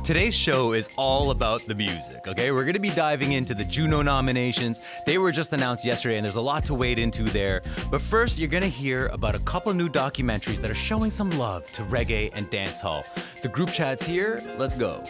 Today's show is all about the music, okay? We're going to be diving into the Juno nominations. They were just announced yesterday, and there's a lot to wade into there. But first, you're going to hear about a couple new documentaries that are showing some love to reggae and dancehall. The group chat's here. Let's go.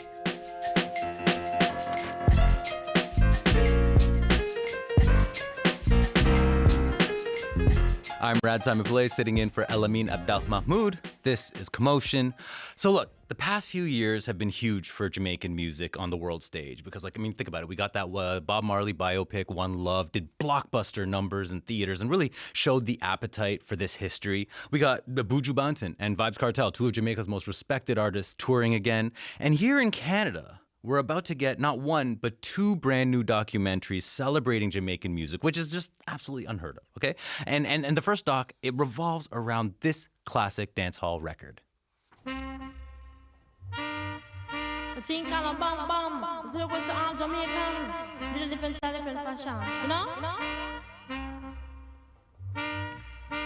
I'm Rad Simonpillai, sitting in for Elamin Abdelmahmoud. This is Commotion. So look, the past few years have been huge for Jamaican music on the world stage because, think about it. We got that Bob Marley biopic, One Love, did blockbuster numbers in theaters and really showed the appetite for this history. We got the Buju Banton and Vybz Kartel, two of Jamaica's most respected artists, touring again. And here in Canada, we're about to get not one, but two brand new documentaries celebrating Jamaican music, which is just absolutely unheard of, okay? And the first doc, it revolves around this classic dancehall record. Think kind of bam bam. It was all Jamaican, really different style, different fashion. You know?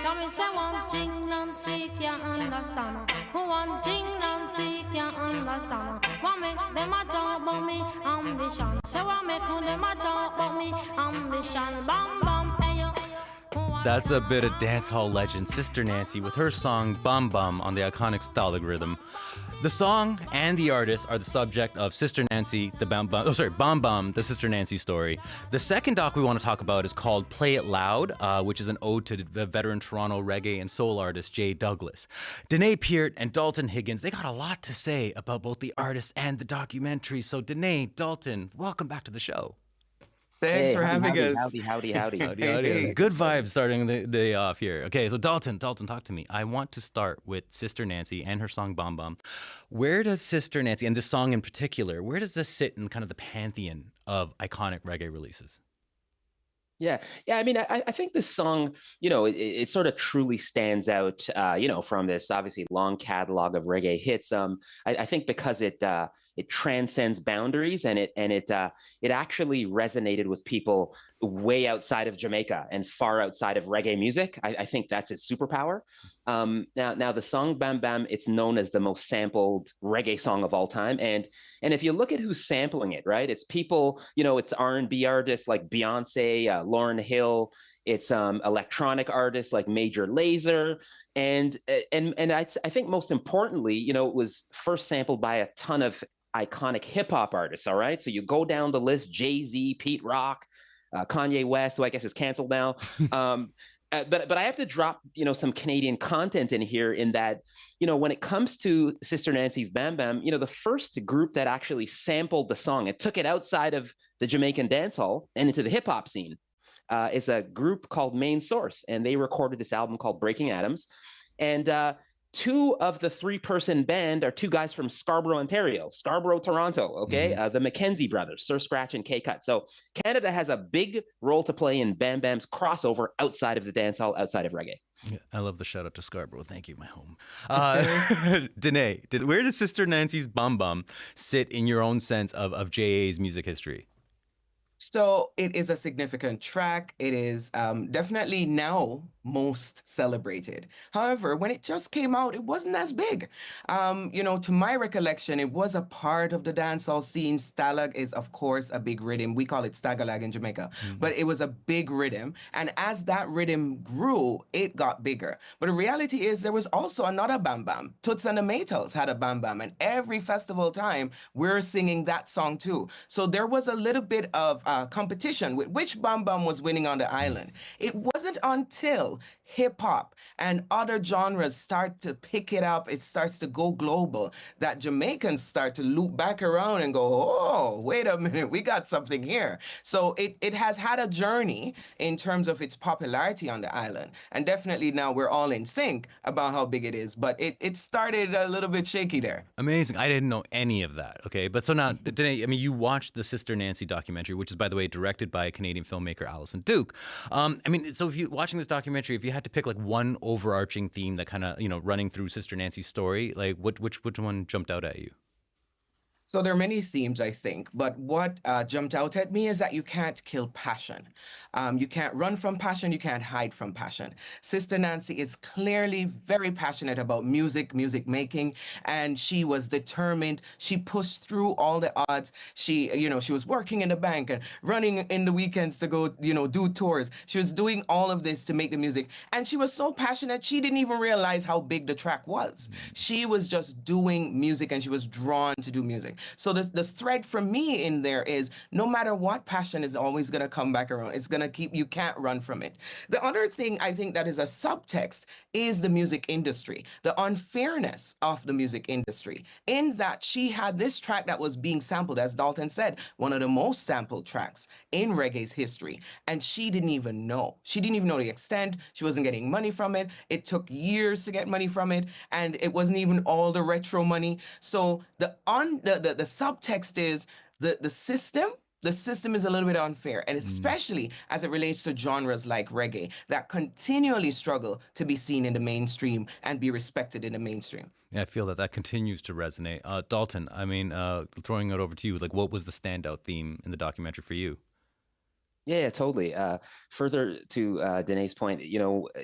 Tell me, say one thing Nancy can't understand. One thing Nancy can't understand. What make them a talk about me ambition? Say what make them a talk about me ambition? Bam bam, hey yo. That's a bit of dancehall legend Sister Nancy with her song Bum Bum on the iconic Stalag rhythm. The song and the artist are the subject of Sister Nancy, Bum Bum, the Sister Nancy story. The second doc we want to talk about is called Play It Loud, which is an ode to the veteran Toronto reggae and soul artist Jay Douglas. Danae, Peart, and Dalton Higgins, they got a lot to say about both the artist and the documentary. So Danae, Dalton, welcome back to the show. Thanks for having us. Howdy. Good vibes starting the day off here. Okay, so Dalton, talk to me. I want to start with Sister Nancy and her song Bum Bum. Where does Sister Nancy, and this song in particular, where does this sit in kind of the pantheon of iconic reggae releases? Yeah. I mean, I think this song, it sort of truly stands out, from this obviously long catalog of reggae hits. I think because it transcends boundaries and it actually resonated with people way outside of Jamaica and far outside of reggae music. I think that's its superpower. Now the song Bam Bam, it's known as the most sampled reggae song of all time. And if you look at who's sampling it, right, it's people, it's R&B artists like Beyonce, Lauryn Hill. It's electronic artists like Major Lazer, and I think most importantly, it was first sampled by a ton of iconic hip hop artists. All right, so you go down the list: Jay-Z, Pete Rock, Kanye West, who I guess is canceled now. But I have to drop some Canadian content in here in that when it comes to Sister Nancy's Bam Bam, the first group that actually sampled the song and took it outside of the Jamaican dancehall and into the hip hop scene is a group called Main Source, and they recorded this album called Breaking Atoms. And two of the three-person band are two guys from Scarborough, Ontario, Scarborough, Toronto, okay? Mm-hmm. The Mackenzie brothers, Sir Scratch and K-Cut. So Canada has a big role to play in Bam Bam's crossover outside of the dancehall, outside of reggae. Yeah, I love the shout out to Scarborough. Thank you, my home. Danae, where does Sister Nancy's Bum Bum sit in your own sense of JA's music history? So it is a significant track. It is definitely now most celebrated. However, when it just came out, it wasn't as big. To my recollection, it was a part of the dancehall scene. Stalag is, of course, a big rhythm. We call it stagalag in Jamaica, but it was a big rhythm. And as that rhythm grew, it got bigger. But the reality is there was also another Bam Bam. Toots and the Maytals had a Bam Bam. And every festival time, we're singing that song too. So there was a little bit of competition with which Bam Bam was winning on the island. It wasn't until hip hop and other genres start to pick it up, it starts to go global, that Jamaicans start to loop back around and go, oh, wait a minute, we got something here. So it has had a journey in terms of its popularity on the island. And definitely now we're all in sync about how big it is. But it started a little bit shaky there. Amazing. I didn't know any of that. Okay. But so now, Danae, you watched the Sister Nancy documentary, which is, by the way, directed by Canadian filmmaker Alison Duke. So if you watching this documentary, if you had to pick like one overarching theme that kind of, running through Sister Nancy's story, like which one jumped out at you? So there are many themes, I think, but what jumped out at me is that you can't kill passion. You can't run from passion. You can't hide from passion. Sister Nancy is clearly very passionate about music, music making, and she was determined. She pushed through all the odds. She was working in the bank and running in the weekends to go, do tours. She was doing all of this to make the music, and she was so passionate she didn't even realize how big the track was. She was just doing music, and she was drawn to do music. So the thread for me in there is no matter what, passion is always going to come back around. It's going to keep, you can't run from it. The other thing I think that is a subtext is the music industry, the unfairness of the music industry, in that she had this track that was being sampled, as Dalton said, one of the most sampled tracks in reggae's history. And she didn't even know. She didn't even know the extent. She wasn't getting money from it. It took years to get money from it. And it wasn't even all the retro money. So the subtext is the system is a little bit unfair, and especially as it relates to genres like reggae that continually struggle to be seen in the mainstream and be respected in the mainstream. Yeah, I feel that continues to resonate. Dalton, I mean, throwing it over to you, like, what was the standout theme in the documentary for you? Yeah, totally. Further to Danae's point,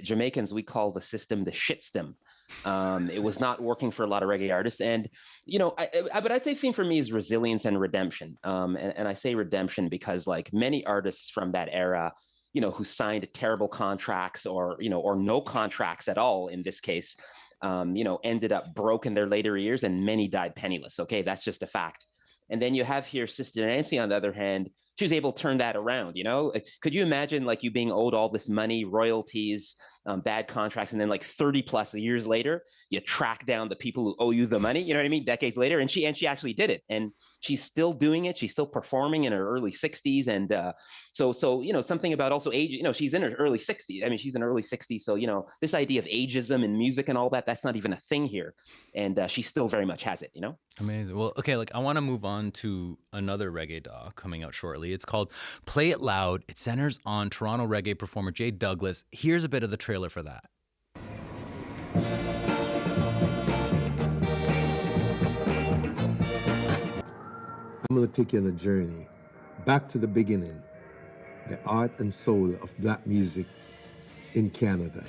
Jamaicans, we call the system the shitstem. It was not working for a lot of reggae artists. And, but I'd say theme for me is resilience and redemption. And I say redemption because like many artists from that era, who signed terrible contracts or no contracts at all in this case, ended up broke in their later years, and many died penniless. Okay, that's just a fact. And then you have here Sister Nancy, on the other hand, she was able to turn that around. Could you imagine like you being owed all this money, royalties, bad contracts, and then like 30 plus years later, you track down the people who owe you the money, you know what I mean? Decades later. And she actually did it. And she's still doing it. She's still performing in her early 60s. And so, something about also age, she's in her early 60s. I mean, she's in her early 60s. So, this idea of ageism in music and all that, that's not even a thing here. And she still very much has it, Amazing. Well, okay, like I want to move on to another reggae doc coming out shortly. It's called Play It Loud. It centers on Toronto reggae performer Jay Douglas. Here's a bit of the trailer for that. I'm going to take you on a journey back to the beginning, the art and soul of black music in Canada.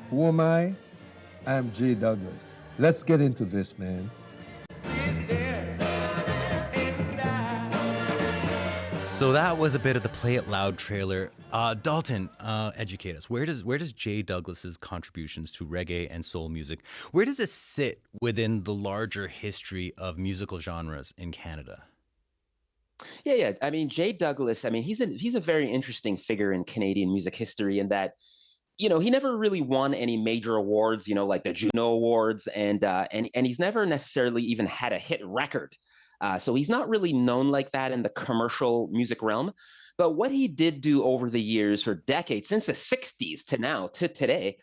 Who am I? I'm Jay Douglas. Let's get into this, man. So that was a bit of the Play It Loud trailer. Dalton, educate us. Where does Jay Douglas's contributions to reggae and soul music, where does it sit within the larger history of musical genres in Canada? Yeah. I mean, Jay Douglas, I mean, he's a very interesting figure in Canadian music history in that, he never really won any major awards, like the Juno Awards, and he's never necessarily even had a hit record. So he's not really known like that in the commercial music realm. But what he did do over the years, for decades, since the 60s to now, to today,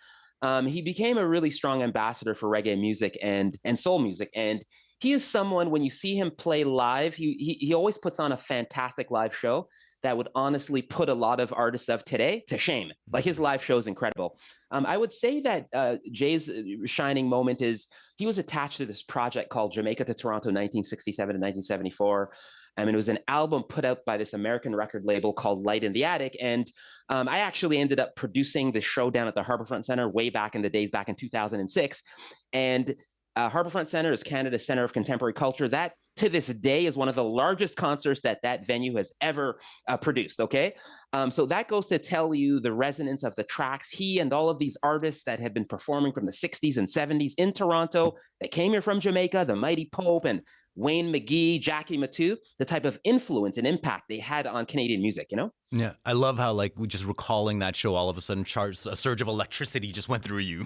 he became a really strong ambassador for reggae music and soul music. And he is someone, when you see him play live, he always puts on a fantastic live show that would honestly put a lot of artists of today to shame. Like, his live show is incredible. I would say that Jay's shining moment is he was attached to this project called Jamaica to Toronto 1967 to 1974. I mean, it was an album put out by this American record label called Light in the Attic. And I actually ended up producing the show down at the Harbourfront Centre way back in the days, back in 2006. And Harbourfront Centre is Canada's Centre of Contemporary Culture. That, to this day, is one of the largest concerts that venue has ever produced, okay? So that goes to tell you the resonance of the tracks. He and all of these artists that have been performing from the 60s and 70s in Toronto, that came here from Jamaica, the Mighty Pope and Wayne McGee, Jackie Matu, the type of influence and impact they had on Canadian music, Yeah, I love how, like, we just recalling that show, all of a sudden a surge of electricity just went through you,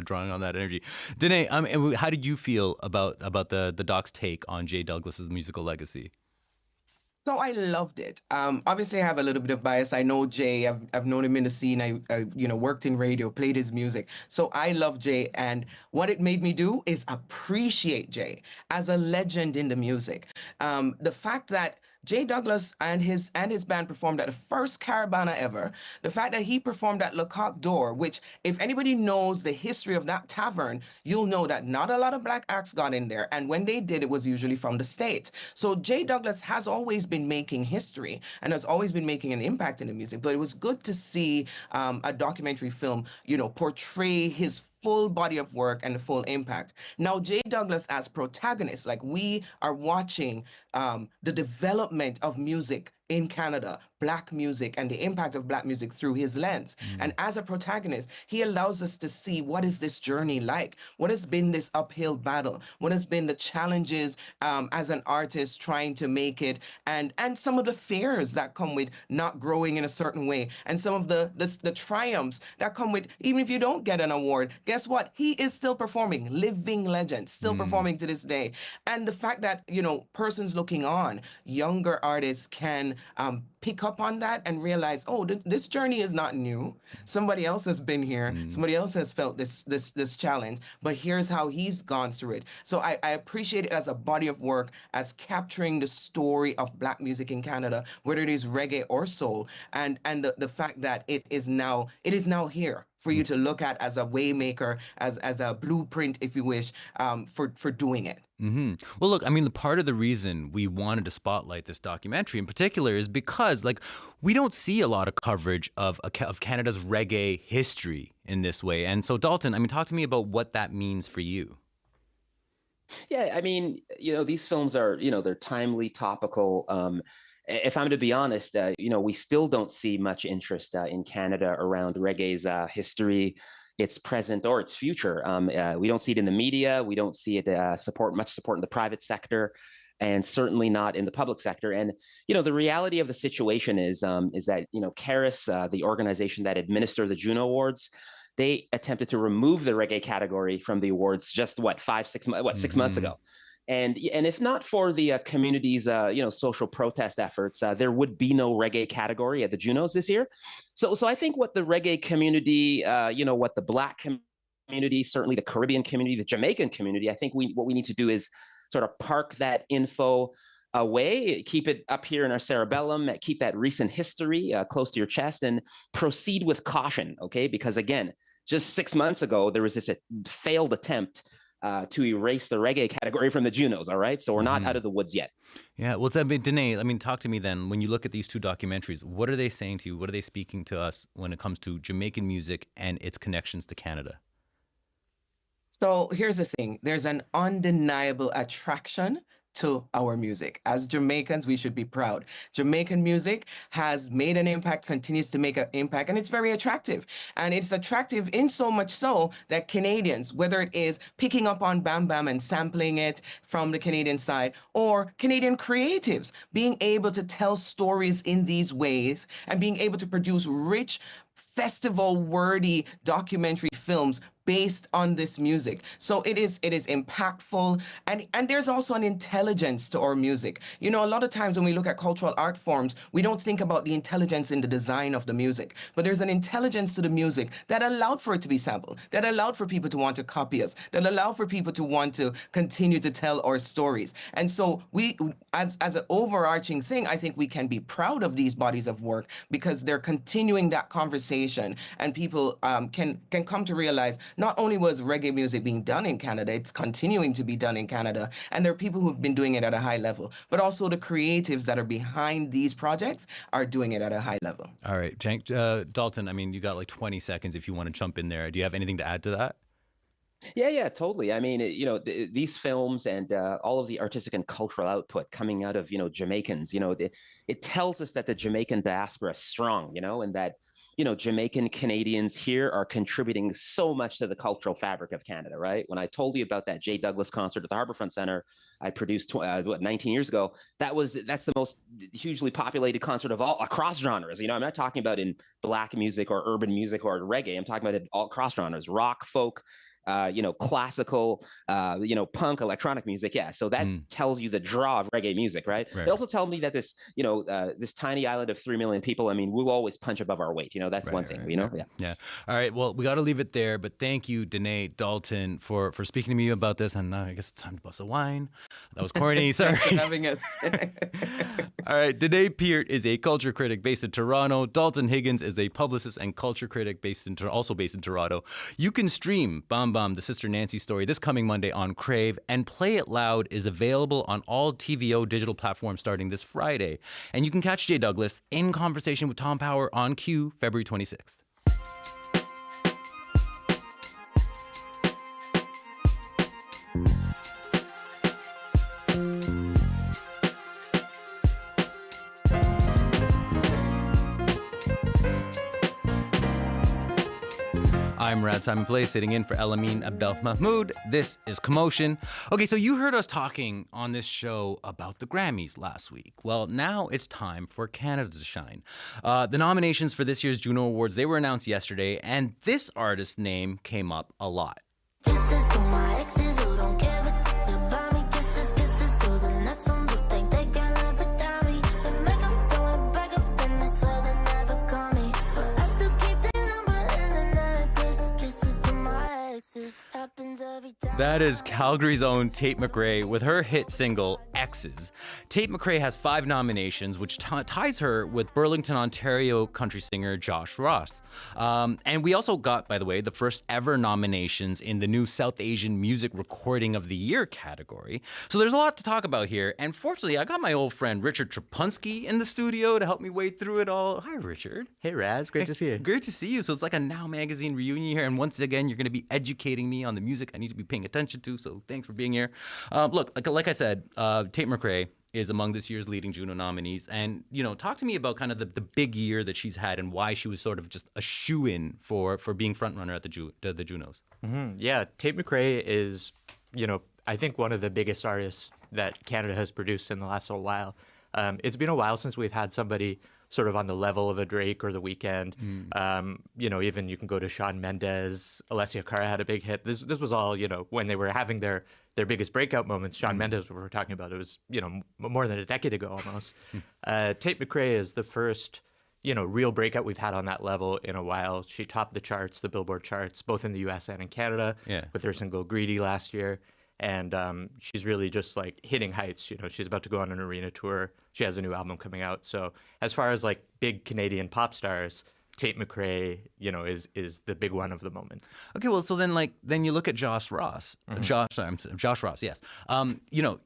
drawing on that energy. Danae, how did you feel about the doc's take on Jay Douglas's musical legacy? So I loved it. Obviously, I have a little bit of bias. I know Jay. I've known him in the scene. I worked in radio, played his music. So I love Jay. And what it made me do is appreciate Jay as a legend in the music. The fact that Jay Douglas and his band performed at the first Caravana ever. The fact that he performed at Le Coq d'Or, which if anybody knows the history of that tavern, you'll know that not a lot of black acts got in there. And when they did, it was usually from the States. So Jay Douglas has always been making history and has always been making an impact in the music. But it was good to see a documentary film, portray his full body of work and the full impact. Now, Jay Douglas as protagonist, like we are watching the development of music in Canada, Black music, and the impact of Black music through his lens. And as a protagonist, he allows us to see what is this journey like? What has been this uphill battle? What has been the challenges as an artist trying to make it, and some of the fears that come with not growing in a certain way, and some of the triumphs that come with even if you don't get an award. Guess what? He is still performing, living legend, still performing to this day. And the fact that persons looking on, younger artists can pick up on that and realize, oh, this journey is not new. Somebody else has been here. Somebody else has felt this challenge, but here's how he's gone through it. So I appreciate it as a body of work, as capturing the story of Black music in Canada, whether it is reggae or soul, and the fact that it is now here for you to look at as a waymaker, as a blueprint, if you wish, for doing it. Well, look, I mean, the part of the reason we wanted to spotlight this documentary in particular is because, like, we don't see a lot of coverage of Canada's reggae history in this way. And so, Dalton, I mean, talk to me about what that means for you. Yeah, I mean, these films are, they're timely, topical. If I'm to be honest, we still don't see much interest in Canada around reggae's history, its present or its future. We don't see it in the media. We don't see it much support in the private sector, and certainly not in the public sector. And the reality of the situation is that CARIS, the organization that administer the Juno Awards, they attempted to remove the reggae category from the awards just 6 months ago. And if not for the community's social protest efforts, there would be no reggae category at the Junos this year. So I think what the reggae community, what the Black community, certainly the Caribbean community, the Jamaican community, I think what we need to do is sort of park that info away, keep it up here in our cerebellum, keep that recent history close to your chest, and proceed with caution, okay? Because again, just 6 months ago, there was this failed attempt to erase the reggae category from the Junos, all right? So we're not out of the woods yet. Yeah, well, Danae, talk to me then. When you look at these two documentaries, what are they saying to you? What are they speaking to us when it comes to Jamaican music and its connections to Canada? So here's the thing. There's an undeniable attraction to our music. As Jamaicans, we should be proud. Jamaican music has made an impact, continues to make an impact, and it's very attractive. And it's attractive in so much so that Canadians, whether it is picking up on Bam Bam and sampling it from the Canadian side, or Canadian creatives being able to tell stories in these ways and being able to produce rich, festival-worthy documentary films based on this music. So it is impactful, and there's also an intelligence to our music. A lot of times when we look at cultural art forms, we don't think about the intelligence in the design of the music, but there's an intelligence to the music that allowed for it to be sampled, that allowed for people to want to copy us, that allowed for people to want to continue to tell our stories. And so we, as an overarching thing, I think we can be proud of these bodies of work because they're continuing that conversation, and people can come to realize not only was reggae music being done in Canada, it's continuing to be done in Canada, and there are people who've been doing it at a high level, but also the creatives that are behind these projects are doing it at a high level. All right, Dalton, you got like 20 seconds if you want to jump in there. Do you have anything to add to that? Yeah, totally. These films and all of the artistic and cultural output coming out of, Jamaicans, it tells us that the Jamaican diaspora is strong, and that Jamaican Canadians here are contributing so much to the cultural fabric of Canada, right? When I told you about that Jay Douglas concert at the Harbourfront Centre I produced 19 years ago, that's the most hugely populated concert of all across genres. I'm not talking about in Black music or urban music or reggae. I'm talking about it all across genres, rock, folk, classical, punk, electronic music. Yeah. So that tells you the draw of reggae music, right? It also tells me that this, this tiny island of 3 million people, I mean, we'll always punch above our weight. That's one thing, Yeah. Yeah. All right. Well, we got to leave it there, but thank you, Danae, Dalton, for speaking to me about this. And I guess it's time to bust a wine. That was corny. Sorry. Thanks for having us. All right. Danae Peart is a culture critic based in Toronto. Dalton Higgins is a publicist and culture critic also based in Toronto. You can stream Bam Bam, the Sister Nancy story this coming Monday on Crave, and Play It Loud is available on all TVO digital platforms starting this Friday. And you can catch Jay Douglas in conversation with Tom Power on Q February 26th. I'm Rad Simonpillai, sitting in for Elamin Abdelmahmoud. This is Commotion. Okay, so you heard us talking on this show about the Grammys last week. Well, now it's time for Canada to shine. The nominations for this year's Juno Awards, they were announced yesterday, and this artist's name came up a lot. This is to my exes who don't give a about me. This is to the nuts on who think they can live without me. The makeup going back up and they swear they never call me. But I still keep their number in the necklace. Kisses to my exes happens every time. That is Calgary's own Tate McRae with her hit single, Exes. Tate McRae has 5 nominations, which ties her with Burlington, Ontario country singer Josh Ross. And we also got, by the way, the first ever nominations in the new South Asian Music Recording of the Year category. So there's a lot to talk about here. And fortunately, I got my old friend Richard Trapunski in the studio to help me wade through it all. Hi, Richard. Hey, Raz. Great to see you. Great to see you. So it's like a Now Magazine reunion here. And once again, you're going to be educating me on the music I need to be paying attention to. So thanks for being here. Look, like I said, Tate McRae is among this year's leading Juno nominees. And, talk to me about kind of the big year that she's had and why she was sort of just a shoo-in for being frontrunner at the Junos. Mm-hmm. Yeah, Tate McRae is, I think one of the biggest artists that Canada has produced in the last little while. It's been a while since we've had somebody sort of on the level of a Drake or The Weeknd. Even you can go to Shawn Mendes, Alessia Cara had a big hit. This was all, when they were having their biggest breakout moments. Shawn Mendes, what we're talking about, it was, more than a decade ago almost. Tate McRae is the first, real breakout we've had on that level in a while. She topped the charts, the Billboard charts, both in the US and in Canada with her single Greedy last year. And she's really just like hitting heights. She's about to go on an arena tour. She has a new album coming out. So as far as like big Canadian pop stars, Tate McRae, is the big one of the moment. Okay, well, so then you look at Josh Ross. Josh Ross, yes.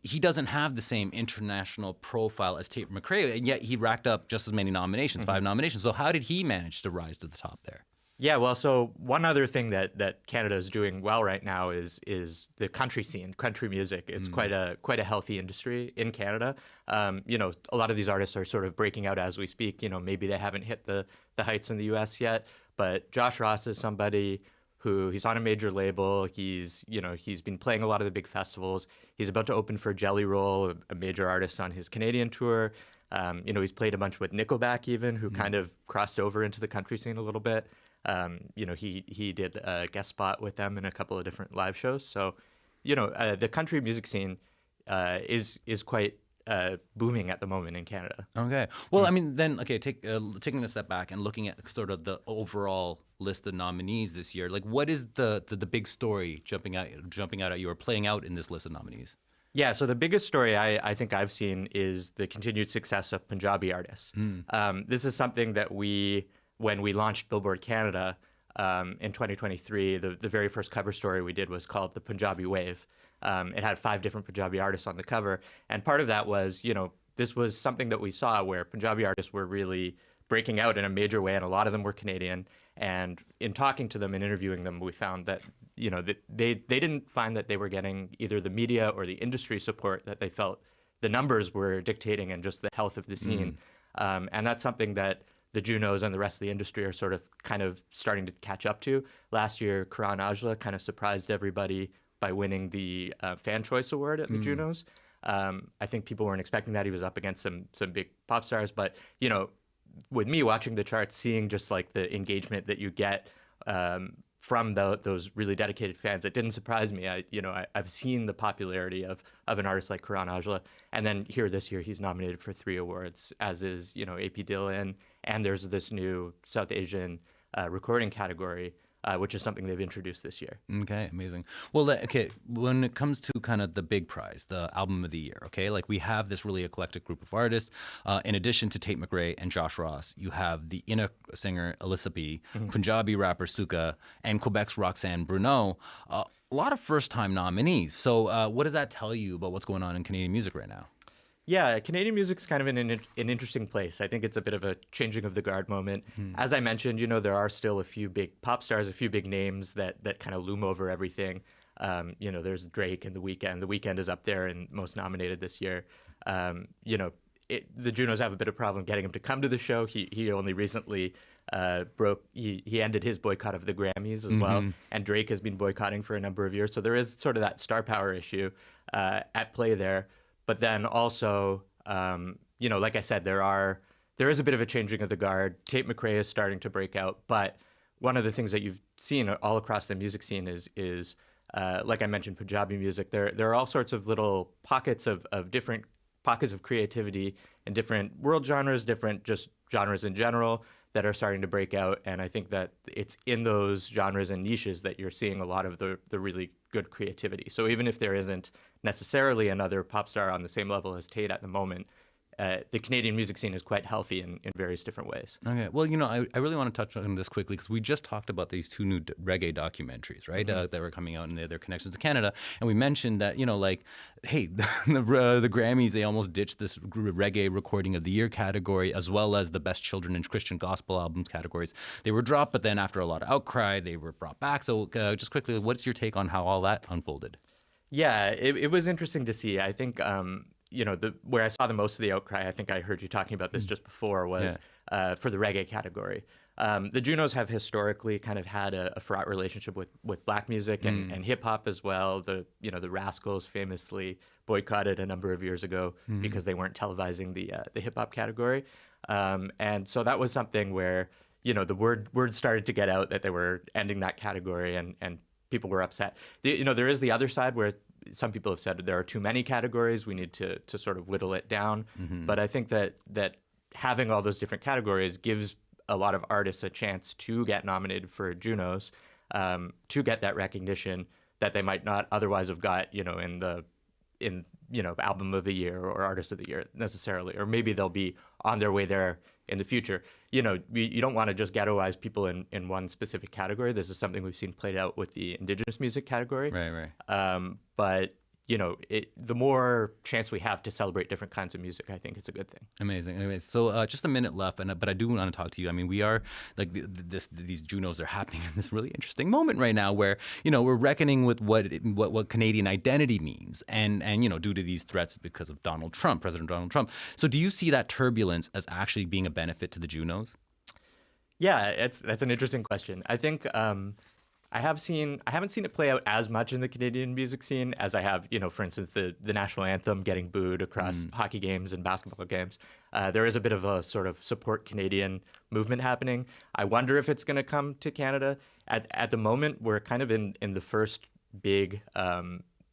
He doesn't have the same international profile as Tate McRae, and yet he racked up just as many nominations, 5 nominations. So how did he manage to rise to the top there? Yeah, well, so one other thing that Canada is doing well right now is the country scene, country music. It's quite a healthy industry in Canada. A lot of these artists are sort of breaking out as we speak. Maybe they haven't hit the heights in the U.S. yet, but Josh Ross is somebody who he's on a major label. He's been playing a lot of the big festivals. He's about to open for Jelly Roll, a major artist on his Canadian tour. He's played a bunch with Nickelback even, who kind of crossed over into the country scene a little bit. He did a guest spot with them in a couple of different live shows. So, the country music scene is quite booming at the moment in Canada. Okay. Well, taking a step back and looking at sort of the overall list of nominees this year, like what is the big story jumping out at you or playing out in this list of nominees? Yeah, so the biggest story I think I've seen is the continued success of Punjabi artists. This is something that when we launched Billboard Canada in 2023, the very first cover story we did was called The Punjabi Wave. It had 5 different Punjabi artists on the cover. And part of that was, this was something that we saw where Punjabi artists were really breaking out in a major way, and a lot of them were Canadian. And in talking to them and interviewing them, we found that, they didn't find that they were getting either the media or the industry support that they felt the numbers were dictating and just the health of the scene. And that's something that the Junos and the rest of the industry are sort of kind of starting to catch up to. Last year, Karan Aujla kind of surprised everybody by winning the Fan Choice Award at the Junos. I think people weren't expecting that. He was up against some big pop stars. But, with me watching the charts, seeing just like the engagement that you get from those really dedicated fans. It didn't surprise me. I've seen the popularity of an artist like Karan Aujla, and then here this year he's nominated for 3 awards, as is AP Dhillon, and there's this new South Asian recording category, which is something they've introduced this year. Okay, amazing. Well, okay, when it comes to kind of the big prize, the album of the year, okay, like we have this really eclectic group of artists. In addition to Tate McRae and Josh Ross, you have the Inna singer Alyssa B, Punjabi rapper Suka, and Quebec's Roxanne Bruno. A lot of first-time nominees. So what does that tell you about what's going on in Canadian music right now? Yeah, Canadian music's kind of in an interesting place. I think it's a bit of a changing of the guard moment. As I mentioned, there are still a few big pop stars, a few big names that kind of loom over everything. There's Drake and The Weeknd. The Weeknd is up there and most nominated this year. The Junos have a bit of problem getting him to come to the show. He only recently he ended his boycott of the Grammys as well, and Drake has been boycotting for a number of years. So there is sort of that star power issue at play there. But then also, like I said, there is a bit of a changing of the guard. Tate McRae is starting to break out, but one of the things that you've seen all across the music scene is like I mentioned, Punjabi music. There are all sorts of little pockets of different pockets of creativity in different world genres, different just genres in general that are starting to break out. And I think that it's in those genres and niches that you're seeing a lot of the really good creativity. So even if there isn't necessarily another pop star on the same level as Tate at the moment, the Canadian music scene is quite healthy in various different ways. Okay. Well, I really want to touch on this quickly because we just talked about these 2 new reggae documentaries, right, that were coming out and their connections to Canada. And we mentioned that, hey, the Grammys, they almost ditched this reggae recording of the year category as well as the best children and Christian gospel albums categories. They were dropped, but then after a lot of outcry, they were brought back. So just quickly, what's your take on how all that unfolded? Yeah, it was interesting to see. I think where I saw the most of the outcry, I think I heard you talking about this just before, was for the reggae category. The Junos have historically kind of had a fraught relationship with black music and hip hop as well. The Rascals famously boycotted a number of years ago because they weren't televising the hip hop category, and so that was something where the word started to get out that they were ending that category, and people were upset. There is the other side where some people have said there are too many categories. We need to sort of whittle it down. But I think that having all those different categories gives a lot of artists a chance to get nominated for Junos, to get that recognition that they might not otherwise have got, in album of the year or artist of the year necessarily, or maybe they'll be on their way there in the future. You don't want to just ghettoize people in one specific category. This is something we've seen played out with the Indigenous music category. Right. But the more chance we have to celebrate different kinds of music, I think it's a good thing. Amazing. Anyways, so just a minute left, but I do want to talk to you. I mean, we are like these Junos are happening in this really interesting moment right now, where we're reckoning with what Canadian identity means, and due to these threats because of President Donald Trump. So, do you see that turbulence as actually being a benefit to the Junos? Yeah, that's an interesting question. I think. I haven't seen it play out as much in the Canadian music scene as I have, for instance, the national anthem getting booed across hockey games and basketball games. There is a bit of a sort of support Canadian movement happening. I wonder if it's going to come to Canada. At the moment, we're kind of in the first big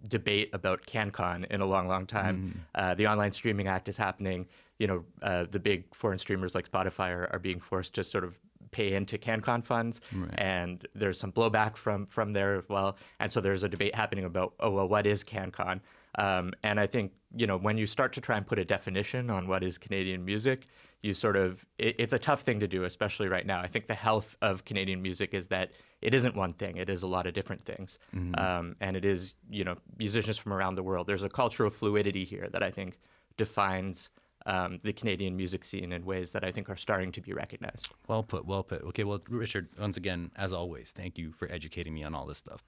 debate about CanCon in a long, long time. The Online Streaming Act is happening. The big foreign streamers like Spotify are being forced to sort of pay into CanCon funds, and there's some blowback from there as well. And so there's a debate happening about, what is CanCon? And I think, when you start to try and put a definition on what is Canadian music, it's a tough thing to do, especially right now. I think the health of Canadian music is that it isn't one thing. It is a lot of different things. And it is, musicians from around the world. There's a cultural fluidity here that I think defines the Canadian music scene in ways that I think are starting to be recognized. Well put. Okay, well, Richard, once again, as always, thank you for educating me on all this stuff.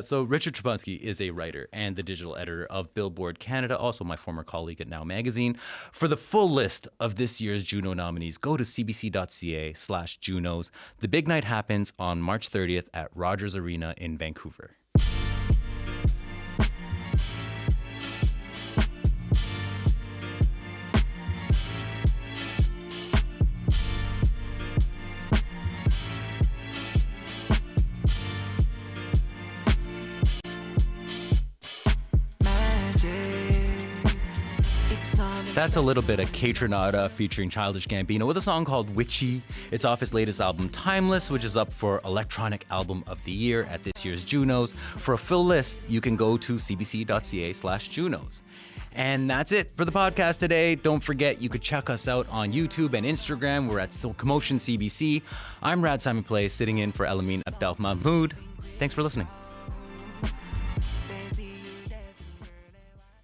So Richard Trapunski is a writer and the digital editor of Billboard Canada, also my former colleague at Now Magazine. For the full list of this year's Juno nominees, go to cbc.ca/Junos. The big night happens on March 30th at Rogers Arena in Vancouver. That's a little bit of Catronata featuring Childish Gambino with a song called Witchy. It's off his latest album, Timeless, which is up for Electronic Album of the Year at this year's Junos. For a full list, you can go to cbc.ca/Junos. And that's it for the podcast today. Don't forget, you could check us out on YouTube and Instagram. We're at Commotion CBC. I'm Rad Simonpillai, sitting in for Elamin Abdelmahmoud. Thanks for listening.